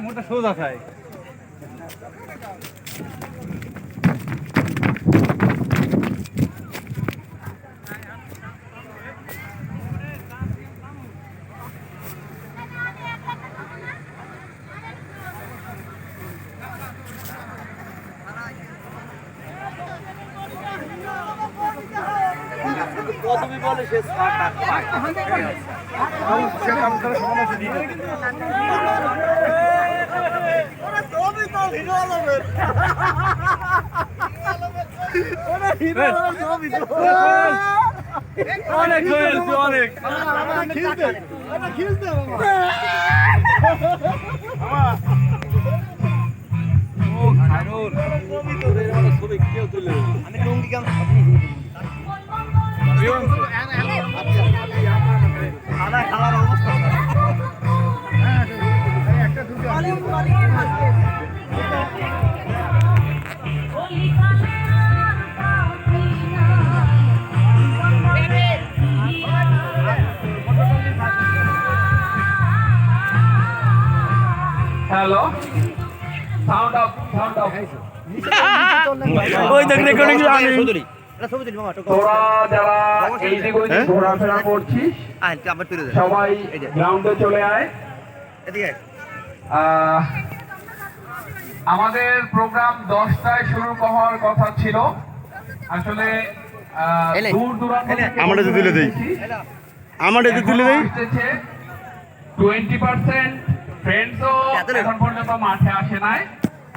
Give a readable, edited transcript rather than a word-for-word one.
মোটা সোজা খায়। তুমি বলে সে অনেক হয়েছে অনেক। ছবি কেউ তুলে আমি লুঙ্গি গান খাওয়ার অবস্থা হ্যালো সাউন্ড অফ ওই দেখ রেকর্ডিং জানি। তোরা যারা এই দিক ওই দিক ঘোরাফেরা করছিস সবাই গ্রাউন্ডে চলে আয়। আমাদের প্রোগ্রাম 10টায় শুরু হওয়ার কথা ছিল, আসলে দূর দূরান্ত আমরা তো তুলে দেই, আমাদের তো তুলে দেই। 20% ফ্রেন্ডসও এখন পর্যন্ত মাঠে আসে নাই।